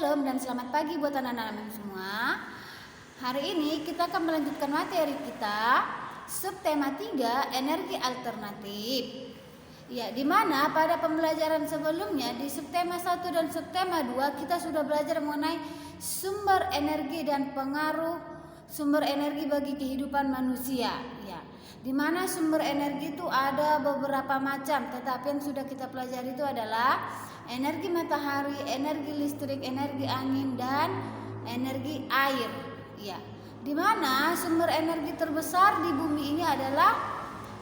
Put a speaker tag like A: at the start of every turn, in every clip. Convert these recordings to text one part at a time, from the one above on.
A: Shalom dan selamat pagi buat anak-anak semua. Hari ini kita akan melanjutkan materi kita subtema 3 energi alternatif. Ya, di mana pada pembelajaran sebelumnya di subtema 1 dan subtema 2 kita sudah belajar mengenai sumber energi dan pengaruh sumber energi bagi kehidupan manusia. Ya, di mana sumber energi itu ada beberapa macam, tetapi yang sudah kita pelajari itu adalah energi matahari, energi listrik, energi angin, dan energi air. Ya, di mana sumber energi terbesar di bumi ini adalah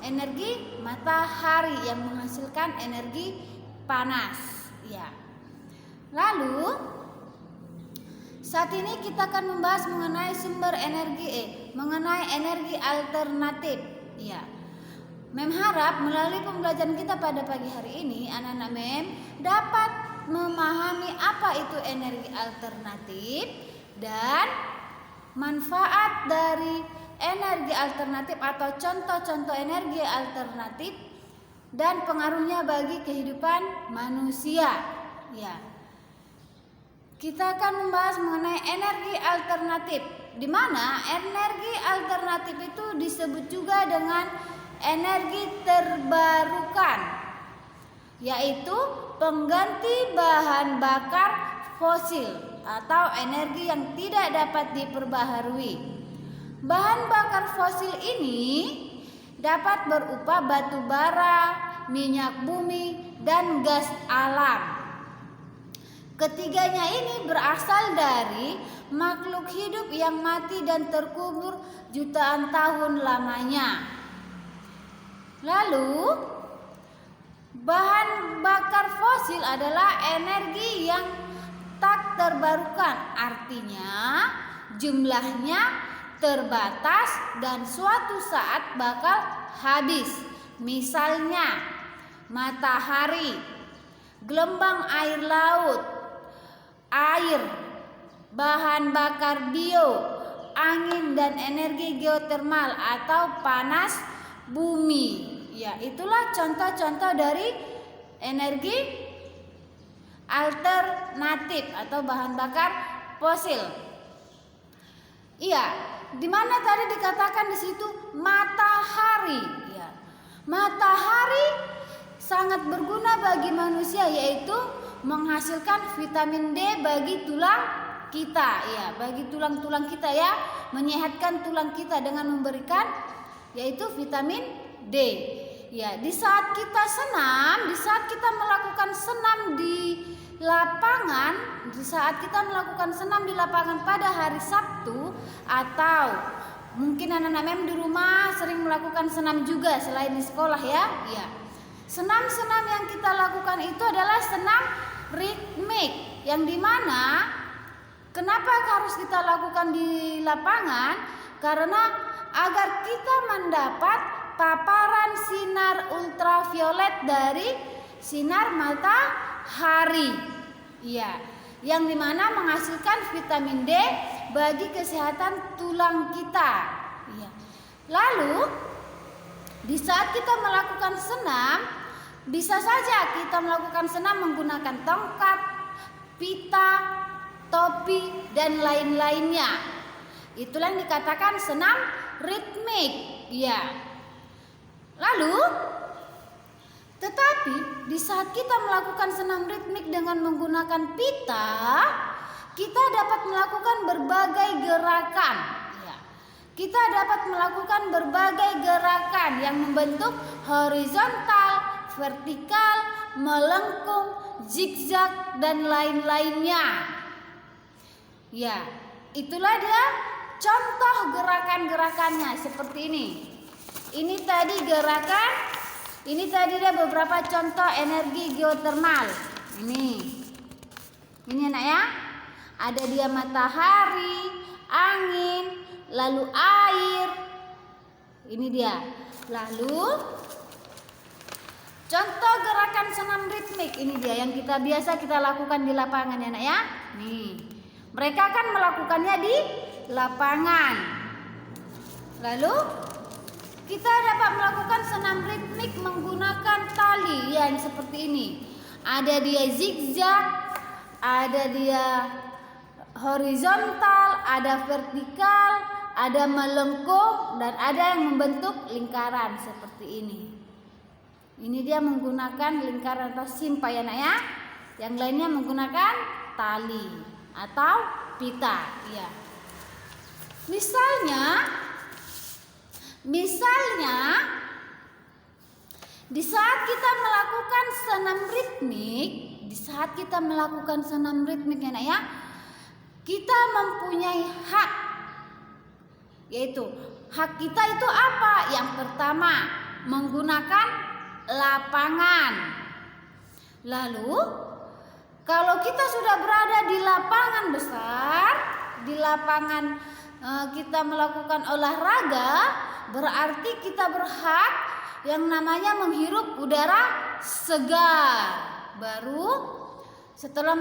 A: energi matahari yang menghasilkan energi panas. Ya. Lalu saat ini kita akan membahas mengenai sumber energi mengenai energi alternatif. Ya. Mem harap melalui pembelajaran kita pada pagi hari ini anak-anak Mem dapat memahami apa itu energi alternatif dan manfaat dari energi alternatif atau contoh-contoh energi alternatif dan pengaruhnya bagi kehidupan manusia. Ya. Kita akan membahas mengenai energi alternatif, di mana energi alternatif itu disebut juga dengan energi terbarukan, yaitu pengganti bahan bakar fosil atau energi yang tidak dapat diperbaharui. Bahan bakar fosil ini dapat berupa batu bara, minyak bumi, dan gas alam. Ketiganya ini berasal dari makhluk hidup yang mati dan terkubur jutaan tahun lamanya. Lalu, bahan bakar fosil adalah energi yang tak terbarukan, artinya jumlahnya terbatas dan suatu saat bakal habis. Misalnya, matahari, gelombang air laut, air, bahan bakar bio, angin, dan energi geotermal atau panas bumi. Ya, itulah contoh-contoh dari energi alternatif atau bahan bakar fosil. Iya, di mana tadi dikatakan di situ matahari. Ya, matahari sangat berguna bagi manusia, yaitu menghasilkan vitamin D bagi tulang kita. Ya, bagi tulang-tulang kita ya, menyehatkan tulang kita dengan memberikan yaitu vitamin D. Ya, di saat kita senam, di saat kita melakukan senam di lapangan, di saat kita melakukan senam di lapangan pada hari Sabtu, atau mungkin anak-anak Mem di rumah sering melakukan senam juga selain di sekolah ya. Ya. Senam-senam yang kita lakukan itu adalah senam ritmik, yang dimana kenapa harus kita lakukan di lapangan? Karena agar kita mendapat paparan sinar ultraviolet dari sinar matahari. Ya, yang dimana menghasilkan vitamin D bagi kesehatan tulang kita. Ya. Lalu di saat kita melakukan senam, bisa saja kita melakukan senam menggunakan tongkat, pita, topi, dan lain-lainnya. Itulah yang dikatakan senam ritmik. Ya. Lalu, tetapi di saat kita melakukan senam ritmik dengan menggunakan pita, kita dapat melakukan berbagai gerakan. Ya. Kita dapat melakukan berbagai gerakan yang membentuk horizontal, vertikal, melengkung, zigzag, dan lain-lainnya. Ya, itulah dia contoh gerakan-gerakannya seperti ini. Ini tadi gerakan, ini tadi dia beberapa contoh energi geotermal. Ini anak ya. Ada dia matahari, angin, lalu air. Ini dia. Lalu contoh gerakan senam ritmik, ini dia yang biasa kita lakukan di lapangan ya, Nak ya. Nih. Mereka kan melakukannya di lapangan. Lalu kita dapat melakukan senam ritmik menggunakan tali yang seperti ini. Ada dia zigzag, ada dia horizontal, ada vertikal, ada melengkung, dan ada yang membentuk lingkaran seperti ini. Ini dia menggunakan lingkaran atau simpai ya nak ya. Yang lainnya menggunakan tali atau pita. Ya. Misalnya di saat kita melakukan senam ritmik ya nak ya, kita mempunyai hak. Yaitu hak kita itu apa? Yang pertama, menggunakan lapangan. Lalu kalau kita sudah berada di lapangan besar, di lapangan kita melakukan olahraga, berarti kita berhak yang namanya menghirup udara segar. Baru setelah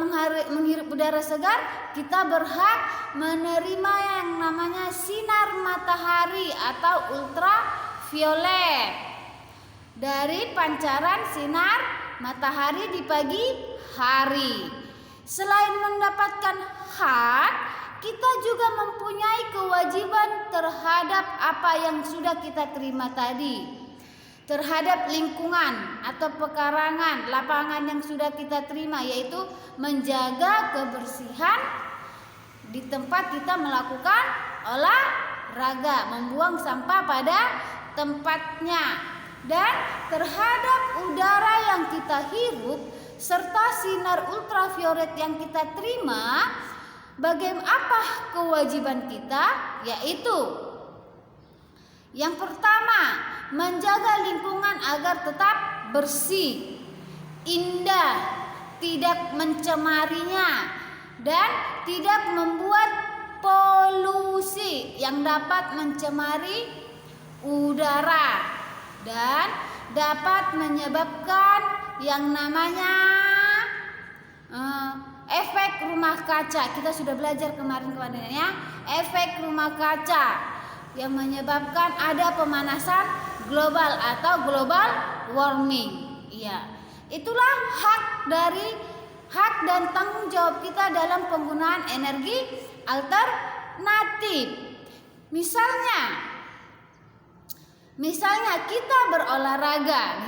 A: menghirup udara segar, kita berhak menerima yang namanya sinar matahari atau ultraviolet dari pancaran sinar matahari di pagi hari. Selain mendapatkan hak, kita juga mempunyai kewajiban terhadap apa yang sudah kita terima tadi, terhadap lingkungan atau pekarangan lapangan yang sudah kita terima, yaitu menjaga kebersihan di tempat kita melakukan olahraga, membuang sampah pada tempatnya, dan terhadap udara yang kita hirup serta sinar ultraviolet yang kita terima. Bagaimana kewajiban kita? Yaitu yang pertama, menjaga lingkungan agar tetap bersih, indah, tidak mencemarinya, dan tidak membuat polusi yang dapat mencemari udara dan dapat menyebabkan yang namanya efek rumah kaca. Kita sudah belajar kemarin ya, efek rumah kaca yang menyebabkan ada pemanasan global atau global warming. Iya, itulah hak dan tanggung jawab kita dalam penggunaan energi alternatif. Misalnya kita berolahraga,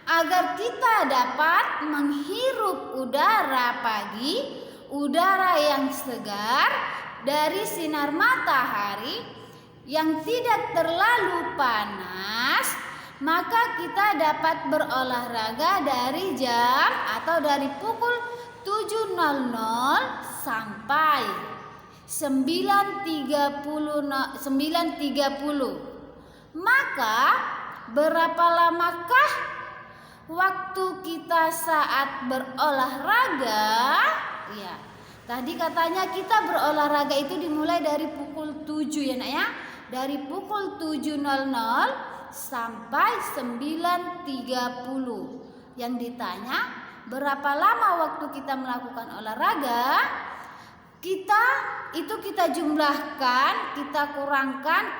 A: agar kita dapat menghirup udara pagi, udara yang segar dari sinar matahari yang tidak terlalu panas, maka kita dapat berolahraga dari jam atau dari pukul 7.00 sampai 9.30. Maka berapa lamakah waktu kita saat berolahraga? Ya, tadi katanya kita berolahraga itu dimulai dari pukul 7 ya nak ya. Dari pukul 7.00 sampai 9.30. Yang ditanya berapa lama waktu kita melakukan olahraga? Kita jumlahkan, kita kurangkan,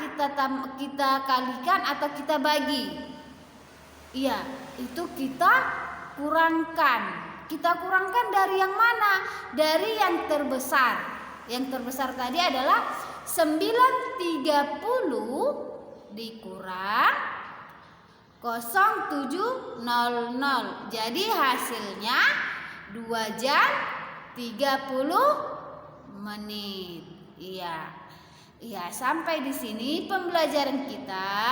A: kita kalikan atau kita bagi. Iya, itu kita kurangkan. Kita kurangkan dari yang mana? Dari yang terbesar. Yang terbesar tadi adalah 9.30 dikurang 07.00. Jadi hasilnya 2 jam 30 menit. Iya, sampai di sini pembelajaran kita.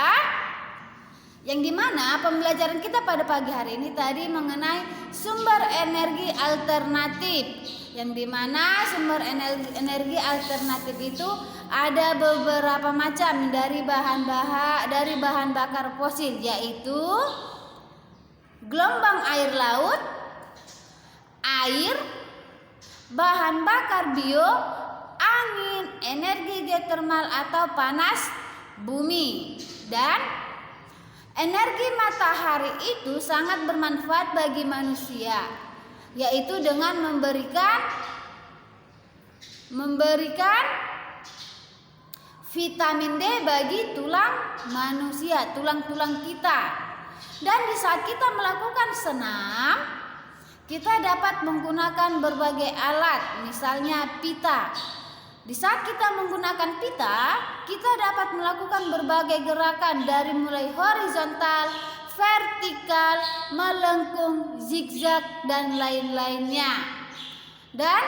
A: Yang dimana pembelajaran kita pada pagi hari ini tadi mengenai sumber energi alternatif. Yang dimana sumber energi alternatif itu ada beberapa macam dari bahan bakar fosil, yaitu gelombang air laut, air, bahan bakar bio, angin, energi geotermal atau panas bumi, dan energi matahari itu sangat bermanfaat bagi manusia, yaitu dengan memberikan vitamin D bagi tulang manusia, tulang-tulang kita. Dan di saat kita melakukan senam, kita dapat menggunakan berbagai alat, misalnya pita. Di saat kita menggunakan pita, kita dapat melakukan berbagai gerakan dari mulai horizontal, vertikal, melengkung, zigzag, dan lain-lainnya. Dan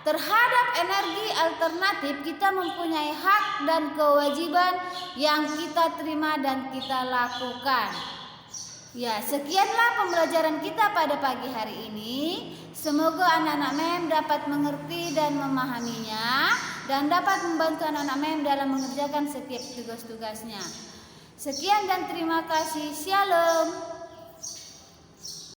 A: terhadap energi alternatif kita mempunyai hak dan kewajiban yang kita terima dan kita lakukan. Ya, sekianlah pembelajaran kita pada pagi hari ini. Semoga anak-anak MEM dapat mengerti dan memahaminya dan dapat membantu anak-anak MEM dalam mengerjakan setiap tugas-tugasnya. Sekian dan terima kasih. Shalom.